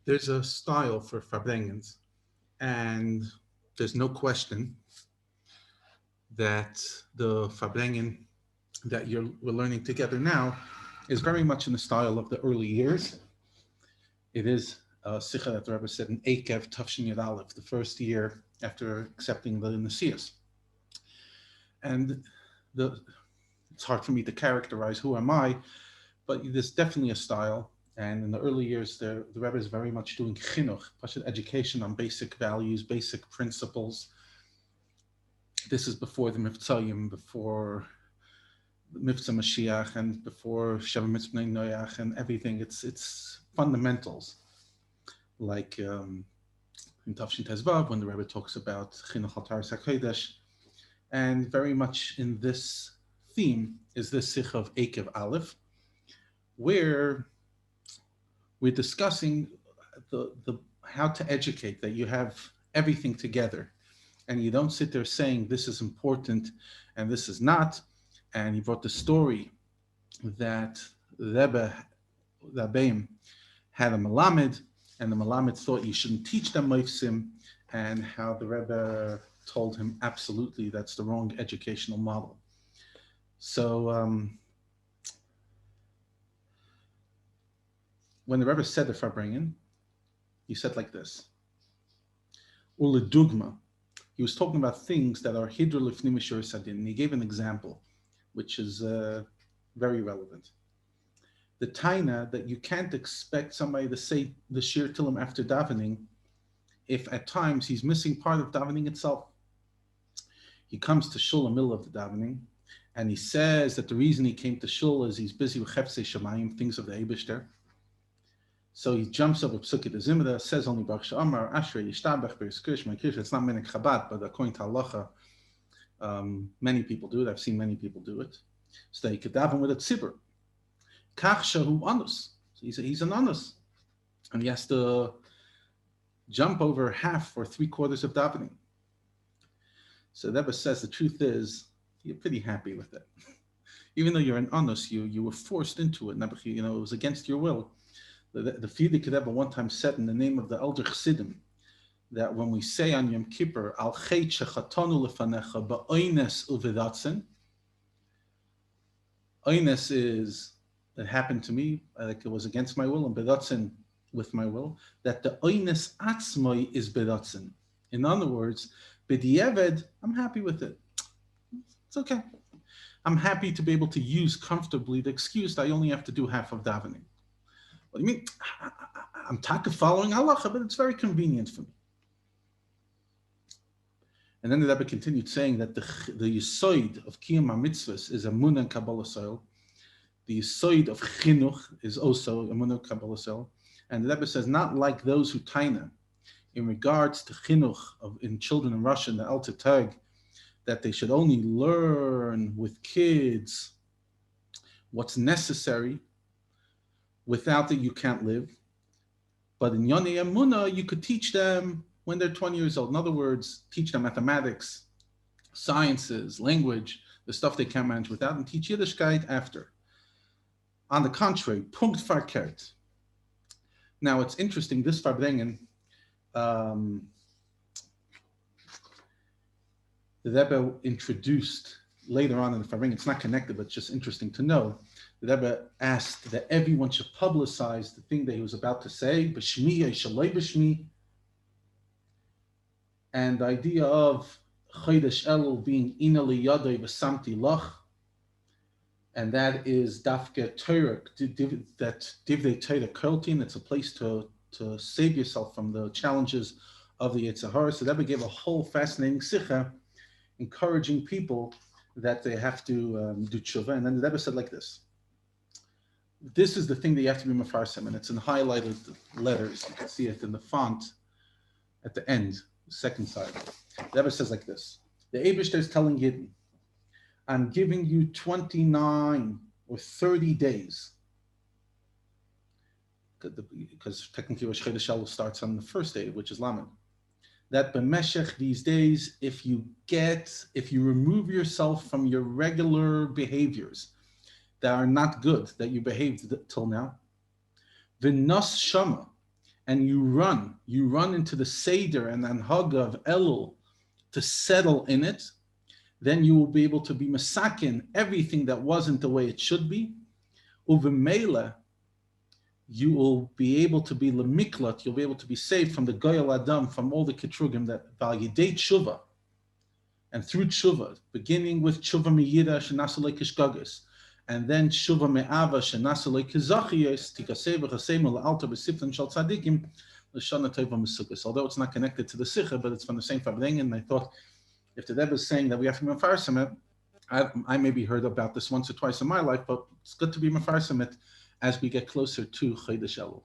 There's a style for Farbrengens, and there's no question that the Farbrengen that we're learning together now is very much in the style of the early years. It is a sikha that the Rabbi said in Eikev, Tafshin Yud Aleph, the first year after accepting the Nasias. And the, it's hard for me to characterize who am I, but there's definitely a style. And in the early years, the Rebbe is very much doing chinuch, education on basic values, basic principles. This is before the Mivtzayim, before Mivtza Mashiach, and before Sheva Mitzvah Noach, and everything. It's fundamentals, like in Tafshin Tezvav, when the Rebbe talks about chinuch al Taras HaKodesh, and very much in this theme is this sikh of Eikev Aleph, where we're discussing the how to educate, that you have everything together and you don't sit there saying this is important and this is not. And he brought the story that the Rabbeim had a Malamed, and the Malamed thought you shouldn't teach them Moifsim, and how the Rebbe told him absolutely that's the wrong educational model. So when the Rebbe said the Farbrengen, he said like this: Ule dugma. He was talking about things that are hidr lifnim mishur sadin. And he gave an example, which is very relevant. The taina that you can't expect somebody to say the shir tilim after davening if at times he's missing part of davening itself. He comes to shul in the middle of the davening, and he says that the reason he came to shul is he's busy with chefsei shamayim, things of the Eibishter. So he jumps up with Psukkah de Zimra, says only Baruch She'amar, Ashrei Yishtabach B'Yiskrish Ma'Krish. It's not Minik Chabad, but according to halacha, many people do it. I've seen many people do it. So they could daven with a tzibur. Kach Shahu Anus. So he's an Anus. And he has to jump over half or 3/4 of davening. So the Rebbe says the truth is, you're pretty happy with it. Even though you're an Anus, you were forced into it. It was against your will. The Frierdiker Rebbe one time said in the name of the elder Chassidim that when we say on Yom Kippur, Al Chet Shechatonu Lefanecha Ba'oines Uvidatzen, Oines is, it happened to me, like it was against my will, and Bedatzen with my will, that the Oines Atzmoi is Bedatzen. In other words, B'di'eved, I'm happy with it. It's okay. I'm happy to be able to use comfortably the excuse that I only have to do half of davening. What do you mean? I'm taka following halacha, but it's very convenient for me. And then the Rebbe continued saying that the yisoid of kiyum mitzvahs is amunah and kabbalah soil. The yisoid of chinuch is also amunah and kabbalah soil. And the Rebbe says, not like those who taina, in regards to chinuch in children in Russia, in the Alter Tag, that they should only learn with kids what's necessary. Without it, you can't live. But in Yonei Emunah, you could teach them when they're 20 years old. In other words, teach them mathematics, sciences, language, the stuff they can't manage without, and teach Yiddishkeit after. On the contrary, punkt verkehrt. Now, it's interesting, this Farbrengen, the Rebbe introduced later on in the Farbrengen, it's not connected, but it's just interesting to know. The Rebbe asked that everyone should publicize the thing that he was about to say, b'shmi yishalei b'shmi, and the idea of Chodesh Elul being ina liyadei v'samti lach, and that is dafke Torah, that divrei Torah koltin. It's a place to save yourself from the challenges of the Yetzer Hara. So the Rebbe gave a whole fascinating sikha, encouraging people that they have to do tshuva. And then the Rebbe said like this. This is the thing that you have to be mefarsim, and it's in highlighted letters. You can see it in the font at the end, the second side. The Rebbe says like this: the Eibishter is telling Yidden, I'm giving you 29 or 30 days, because technically Rosh Chodesh Elul starts on the first day, which is Lamed. That b'meshech these days, if you remove yourself from your regular behaviors that are not good, that you behaved till now, v'nas shama, and you run into the Seder and Anhaga of Elul to settle in it, then you will be able to be masakin everything that wasn't the way it should be. Uvemela, you will be able to be lemiklat, you'll be able to be saved from the goyal adam, from all the ketrugim that val yidei tshuva, and through tshuva, beginning with tshuva miyira shenasalei kishgagas, and then tshuva me'ava shenasalei kizachiyos tikaseva chasema la'alta b'siftan shal tzadikim l'shana tova mesukas. Although it's not connected to the sikha, but it's from the same Farbrengen, and I thought if the Rebbe is saying that we have to be mefarsim it, I maybe heard about this once or twice in my life, but it's good to be mefarsim it as we get closer to Chodesh Elul.